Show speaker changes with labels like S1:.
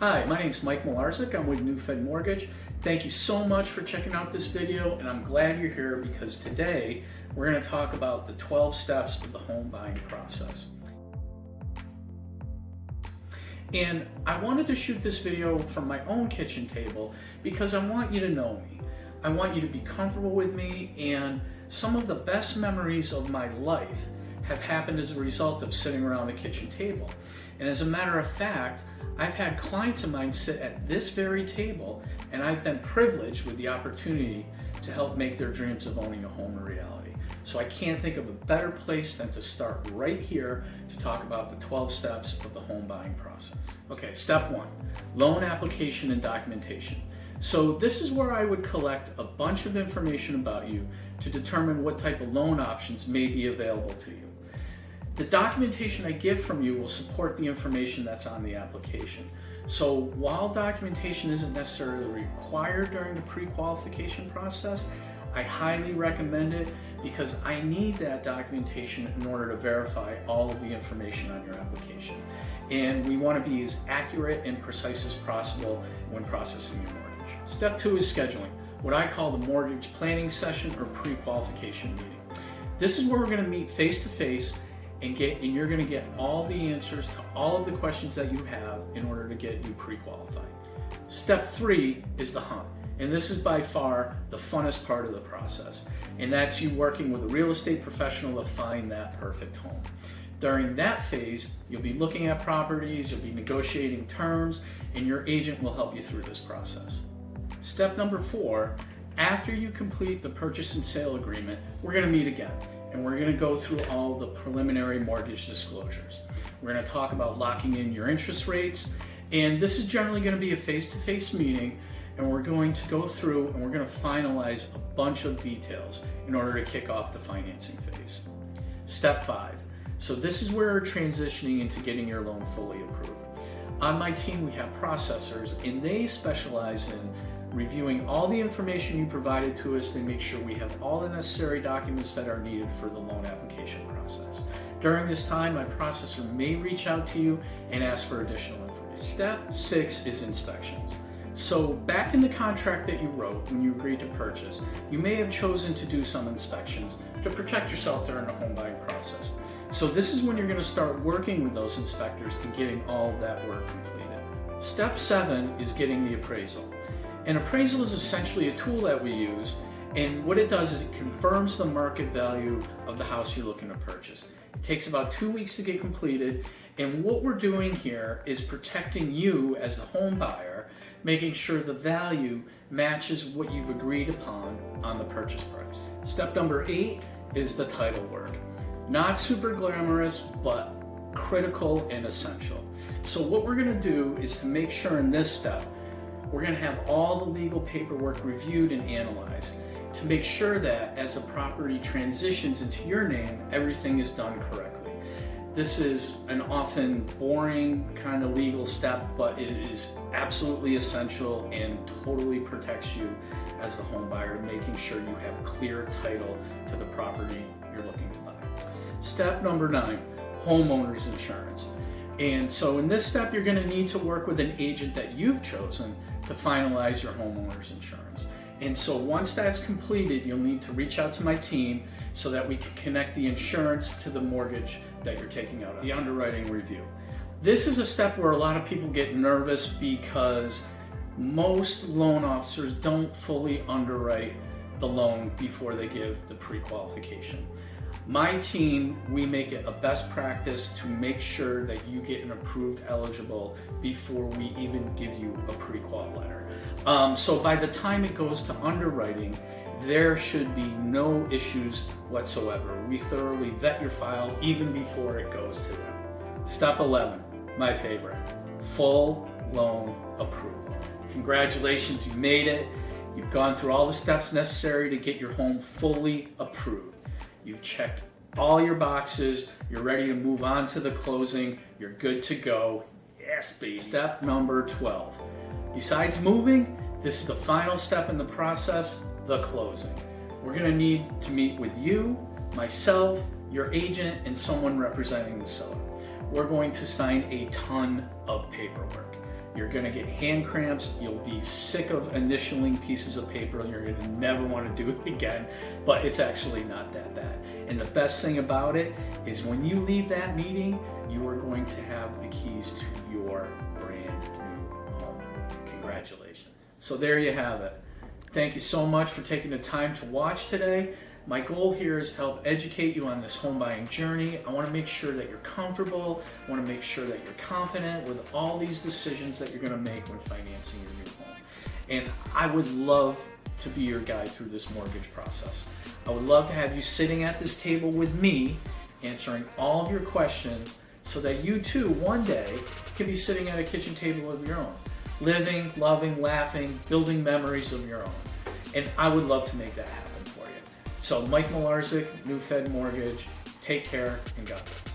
S1: Hi, my name is Mike Mularczyk. I'm with New Fed Mortgage. Thank you so much for checking out this video, and I'm glad you're here because today we're going to talk about the 12 steps of the home buying process. And I wanted to shoot this video from my own kitchen table because I want you to know me. I want you to be comfortable with me, and some of the best memories of my life have happened as a result of sitting around the kitchen table. And as a matter of fact, I've had clients of mine sit at this very table, and I've been privileged with the opportunity to help make their dreams of owning a home a reality. So I can't think of a better place than to start right here to talk about the 12 steps of the home buying process. Okay, step one, loan application and documentation. So this is where I would collect a bunch of information about you to determine what type of loan options may be available to you. The documentation I get from you will support the information that's on the application. So while documentation isn't necessarily required during the pre-qualification process, I highly recommend it because I need that documentation in order to verify all of the information on your application. And we want to be as accurate and precise as possible when processing your mortgage. Step two is scheduling, what I call the mortgage planning session or pre-qualification meeting. This is where we're going to meet face-to-face and you're going to get all the answers to all of the questions that you have in order to get you pre-qualified. Step three is the hunt, and this is by far the funnest part of the process, and that's you working with a real estate professional to find that perfect home. During that phase, you'll be looking at properties, you'll be negotiating terms, and your agent will help you through this process. Step number four, after you complete the purchase and sale agreement, we're going to meet again. And we're going to go through all the preliminary mortgage disclosures. We're going to talk about locking in your interest rates, and this is generally going to be a face-to-face meeting, and we're going to go through and we're going to finalize a bunch of details in order to kick off the financing phase. Step five. So this is where we're transitioning into getting your loan fully approved. On my team, we have processors, and they specialize in reviewing all the information you provided to us to make sure we have all the necessary documents that are needed for the loan application process. During this time, my processor may reach out to you and ask for additional information. Step six is inspections. So back in the contract that you wrote when you agreed to purchase, you may have chosen to do some inspections to protect yourself during the home buying process. So this is when you're going to start working with those inspectors and getting all of that work completed. Step seven is getting the appraisal. An appraisal is essentially a tool that we use, and what it does is it confirms the market value of the house you're looking to purchase. It takes about 2 weeks to get completed, and what we're doing here is protecting you as the home buyer, making sure the value matches what you've agreed upon on the purchase price. Step number 8 is the title work. Not super glamorous, but critical and essential. So what we're going to do is to make sure in this step we're going to have all the legal paperwork reviewed and analyzed to make sure that as the property transitions into your name, everything is done correctly. This is an often boring kind of legal step, but it is absolutely essential and totally protects you as the home buyer, making sure you have clear title to the property you're looking to buy. Step number 9, homeowner's insurance. And so in this step, you're going to need to work with an agent that you've chosen to finalize your homeowner's insurance. And so once that's completed, you'll need to reach out to my team so that we can connect the insurance to the mortgage that you're taking out, the underwriting review. This is a step where a lot of people get nervous because most loan officers don't fully underwrite the loan before they give the pre-qualification. My team, we make it a best practice to make sure that you get an approved eligible before we even give you a pre-qual letter. So by the time it goes to underwriting, there should be no issues whatsoever. We thoroughly vet your file even before it goes to them. Step 11, my favorite, full loan approval. Congratulations, you made it. You've gone through all the steps necessary to get your home fully approved. You've checked all your boxes, you're ready to move on to the closing, you're good to go. Yes, baby. Step number 12. Besides moving, this is the final step in the process, the closing. We're going to need to meet with you, myself, your agent, and someone representing the seller. We're going to sign a ton of paperwork. You're gonna get hand cramps. You'll be sick of initialing pieces of paper. You're gonna never wanna do it again, but it's actually not that bad. And the best thing about it is when you leave that meeting, you are going to have the keys to your brand new home. Congratulations. So there you have it. Thank you so much for taking the time to watch today. My goal here is to help educate you on this home buying journey. I want to make sure that you're comfortable. I want to make sure that you're confident with all these decisions that you're going to make when financing your new home. And I would love to be your guide through this mortgage process. I would love to have you sitting at this table with me, answering all of your questions so that you too, one day, can be sitting at a kitchen table of your own, living, loving, laughing, building memories of your own. And I would love to make that happen for you. So Mike Mularczyk, New Fed Mortgage, take care and God bless.